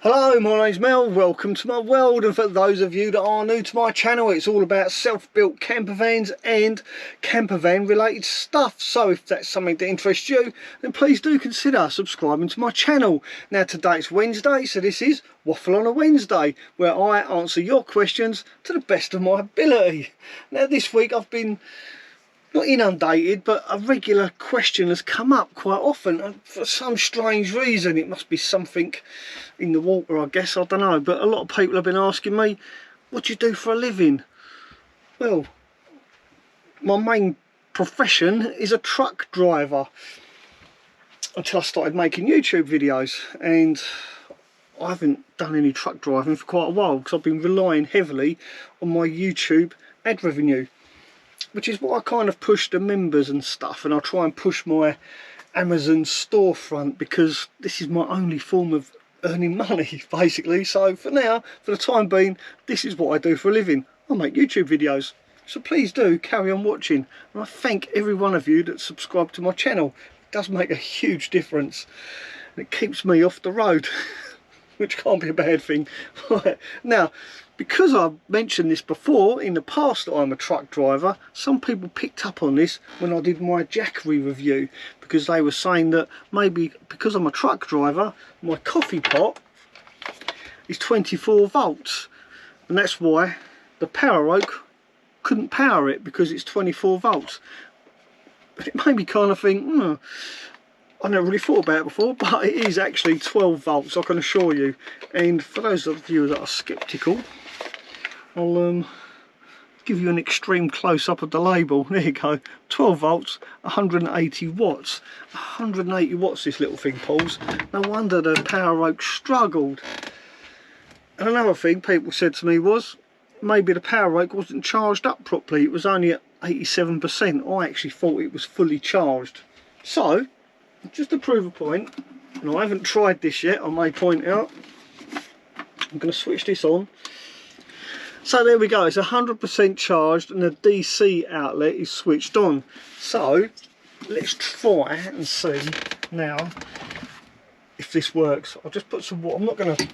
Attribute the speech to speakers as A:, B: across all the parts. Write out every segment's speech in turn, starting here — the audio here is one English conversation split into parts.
A: Hello, my name's Mel, welcome to my world, and for those of you that are new to my channel, it's all about self-built camper vans and camper van related stuff. So if that's something that interests you, then please do consider subscribing to my channel. Now today's Wednesday, so this is Waffle on a Wednesday, where I answer your questions to the best of my ability. Now this week I've been not inundated, but a regular question has come up quite often, and for some strange reason, it must be something in the water, I guess, I don't know, but a lot of people have been asking me, what do you do for a living? Well, my main profession is a truck driver, until I started making YouTube videos, and I haven't done any truck driving for quite a while because I've been relying heavily on my YouTube ad revenue, which is what I kind of push the members and stuff, and I try and push my Amazon storefront because this is my only form of earning money basically. So for now, for the time being, this is what I do for a living. I make YouTube videos, so please do carry on watching, and I thank every one of you that subscribe to my channel. It does make a huge difference, and it keeps me off the road which can't be a bad thing. Right, now, because I've mentioned this before in the past that I'm a truck driver, some people picked up on this when I did my Jackery review, because they were saying that maybe because I'm a truck driver, my coffee pot is 24 volts, and that's why the Poweroak couldn't power it, because it's 24 volts. But it made me kind of think, I never really thought about it before, but it is actually 12 volts, I can assure you. And for those of you that are sceptical, I'll give you an extreme close-up of the label. There you go, 12 volts, 180 watts. 180 watts this little thing pulls. No wonder the Poweroak struggled. And another thing people said to me was, maybe the Poweroak wasn't charged up properly. It was only at 87%. I actually thought it was fully charged. So, just to prove a point, and I haven't tried this yet, I may point out, I'm going to switch this on. So there we go, it's 100% charged and the DC outlet is switched on. So let's try and see now if this works. I'll just put some water. I'm not going to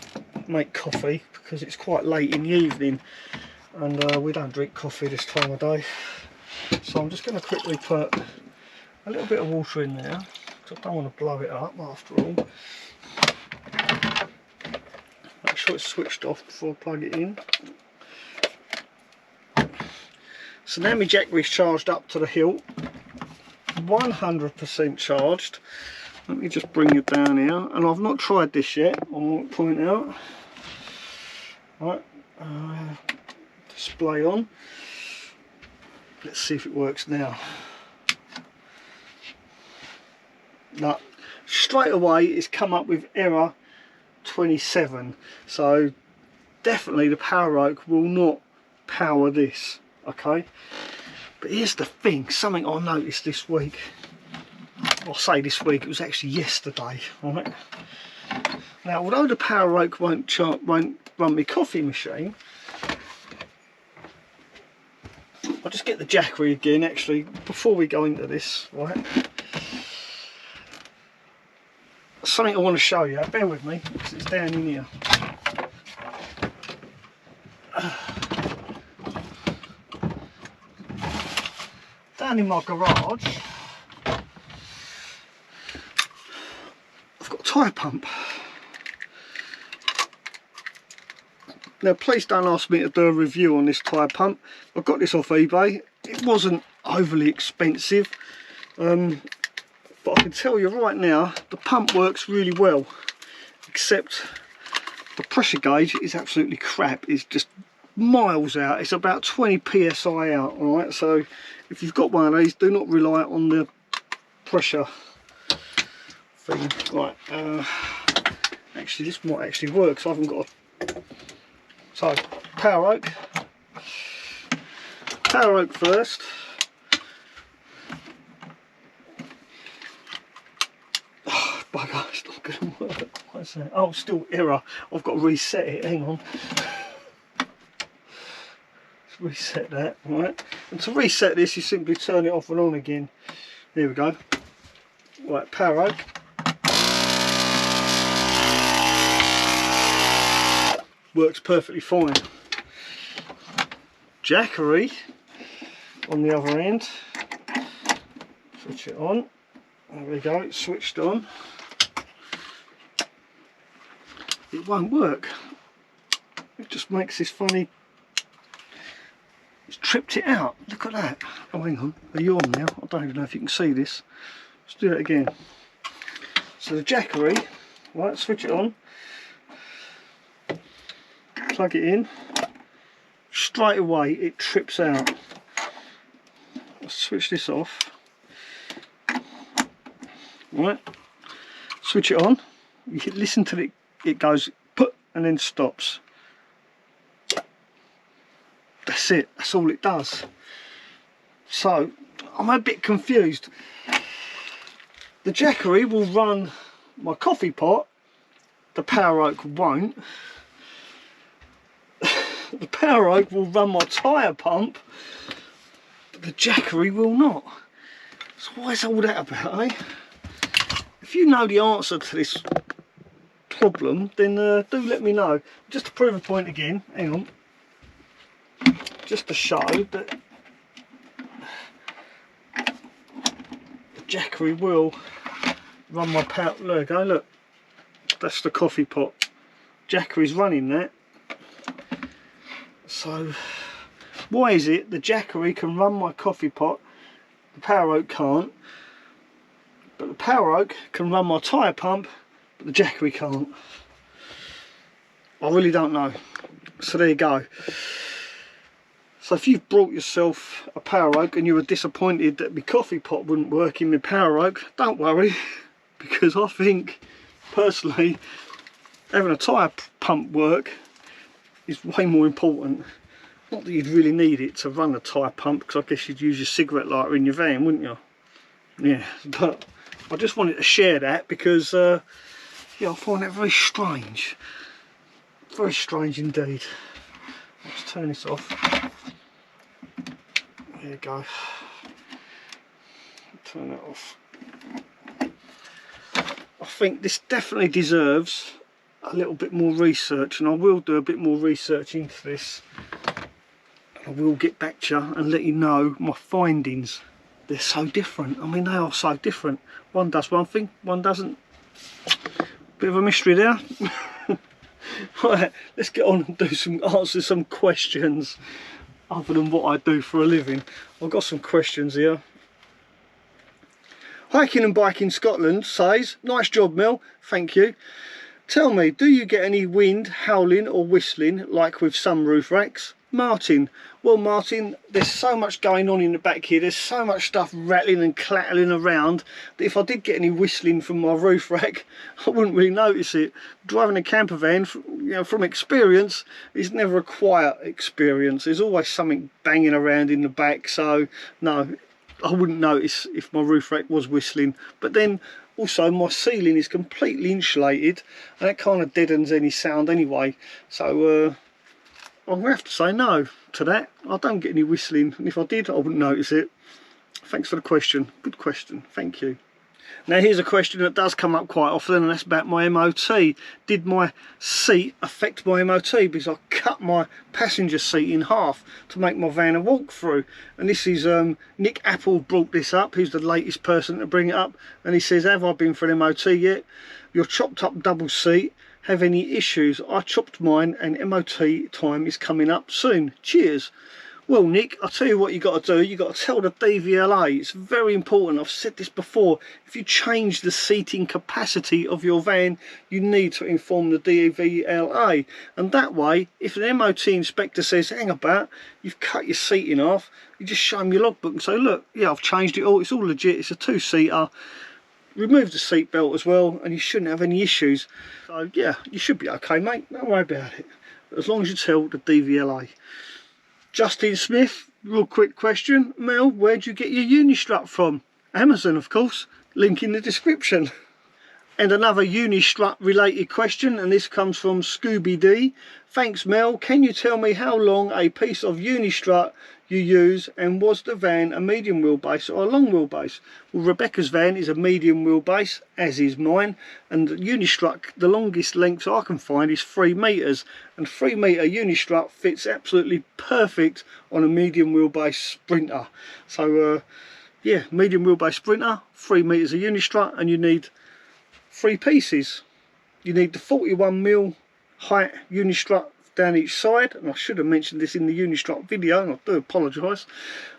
A: make coffee because it's quite late in the evening, and we don't drink coffee this time of day. So I'm just going to quickly put a little bit of water in there, because I don't want to blow it up after all. Make sure it's switched off before I plug it in. So now my Jackery's charged up to the hilt, 100% charged. Let me just bring it down here, and I've not tried this yet, I want to point out. Right, display on. Let's see if it works now. No, straight away it's come up with error 27, so definitely the Poweroak will not power this. Okay, but here's the thing, something I noticed this week. I'll say this week, it was actually yesterday. Right, now although the Poweroak won't run my coffee machine, I'll just get the Jackery again actually before we go into this. Right, something I want to show you, bear with me because it's down in here. Down in my garage I've got a tyre pump. Now please don't ask me to do a review on this tyre pump. I got this off eBay. It wasn't overly expensive, but I can tell you right now the pump works really well, except the pressure gauge is absolutely crap. It's just miles out. It's about 20 psi out. Alright, so if you've got one of these, do not rely on the pressure thing. Right, actually this might actually work, so I haven't got a... So Poweroak first. Oh, bugger, it's not going to work. What's that? Oh, still error. I've got to reset it. Hang on. Let's reset that. Right. And to reset this, you simply turn it off and on again. There we go. Right, Poweroak. works perfectly fine. Jackery on the other end, switch it on, there we go, it's switched on. It won't work, it just makes this funny, it's tripped it out, look at that. Oh hang on, are you on now? I don't even know if you can see this. Let's do that again. So the Jackery, right, switch it on, plug it in, straight away it trips out. Let's switch this off. Right, switch it on, you listen till it goes put and then stops. That's it, that's all it does. So I'm a bit confused. The Jackery will run my coffee pot, the Poweroak won't. The Poweroak will run my tyre pump, but the Jackery will not. So why is all that about, eh? If you know the answer to this problem, then do let me know. Just to prove a point again, hang on. Just to show that the Jackery will run my power. There we go, look. That's the coffee pot. Jackery's running that. So why is it the Jackery can run my coffee pot, the Poweroak can't, but the Poweroak can run my tyre pump, but the Jackery can't? I really don't know. So there you go. So if you've brought yourself a Poweroak and you were disappointed that my coffee pot wouldn't work in my Poweroak, don't worry, because I think personally having a tyre pump work is way more important. Not that you'd really need it to run a tyre pump, because I guess you'd use your cigarette lighter in your van, wouldn't you? Yeah, but I just wanted to share that because yeah, I find that very strange. Very strange indeed. Let's turn this off. There you go. Turn that off. I think this definitely deserves a little bit more research, and I will do a bit more research into this. I will get back to you and let you know my findings. They're so different. I mean, they are so different. One does one thing, one doesn't. Bit of a mystery there. Right, let's get on and answer some questions other than what I do for a living. I've got some questions here. Hiking and Biking Scotland says, nice job Mel, thank you. Tell me, do you get any wind, howling or whistling like with some roof racks? Martin, well Martin, there's so much going on in the back here, there's so much stuff rattling and clattering around that if I did get any whistling from my roof rack, I wouldn't really notice it. Driving a camper van, you know, from experience, is never a quiet experience. There's always something banging around in the back, so no, I wouldn't notice if my roof rack was whistling. But then also my ceiling is completely insulated and that kind of deadens any sound anyway, so I'm going to have to say no to that. I don't get any whistling, and if I did I wouldn't notice it. Thanks for the question, good question, thank you. Now here's a question that does come up quite often, and that's about my MOT. Did my seat affect my MOT? Because I cut my passenger seat in half to make my van a walk through. And this is Nick Apple brought this up, who's the latest person to bring it up, and he says, have I been for an MOT yet? Your chopped up double seat have any issues? I chopped mine and MOT time is coming up soon. Cheers. Well Nick, I'll tell you what you got to do. You got to tell the DVLA. It's very important. I've said this before. If you change the seating capacity of your van, you need to inform the DVLA. And that way, if an MOT inspector says, hang about, you've cut your seating off, you just show them your logbook and say, look, yeah, I've changed it all. It's all legit. It's a two-seater. Remove the seat belt as well, and you shouldn't have any issues. So yeah, you should be okay, mate. Don't worry about it. As long as you tell the DVLA. Justin Smith, real quick question. Mel, where'd you get your uni strap from? Amazon, of course. Link in the description. And another Unistrut related question, and this comes from Scooby D. Thanks Mel, can you tell me how long a piece of Unistrut you use, and was the van a medium wheelbase or a long wheelbase? Well, Rebecca's van is a medium wheelbase, as is mine, and Unistrut, the longest length I can find is 3 metres, and 3 metre Unistrut fits absolutely perfect on a medium wheelbase Sprinter. So yeah, medium wheelbase Sprinter, 3 metres of Unistrut, and you need 3 pieces. You need the 41mm height Unistrut down each side, and I should have mentioned this in the Unistrut video, and I do apologise.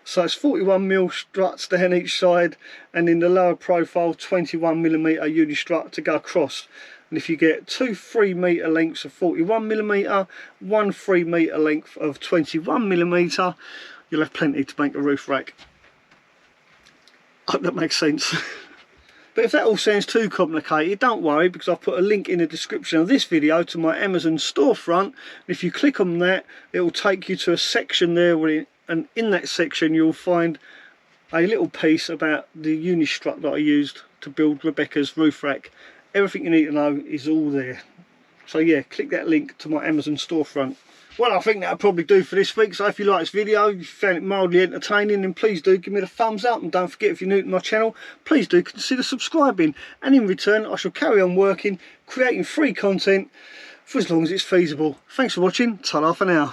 A: So it's 41mm struts down each side, and in the lower profile 21mm Unistrut to go across. And if you get 2 3-metre lengths of 41mm, 1 3-metre length of 21mm, you'll have plenty to make a roof rack. I hope that makes sense. But if that all sounds too complicated, don't worry, because I've put a link in the description of this video to my Amazon storefront. And if you click on that, it will take you to a section there, and in that section you'll find a little piece about the Unistrut that I used to build Rebecca's roof rack. Everything you need to know is all there. So yeah, click that link to my Amazon storefront. Well, I think that'll probably do for this week. So if you like this video, if you found it mildly entertaining, then please do give me the thumbs up, and don't forget, if you're new to my channel, please do consider subscribing, and in return I shall carry on working, creating free content for as long as it's feasible. Thanks for watching. Ta-ra for now.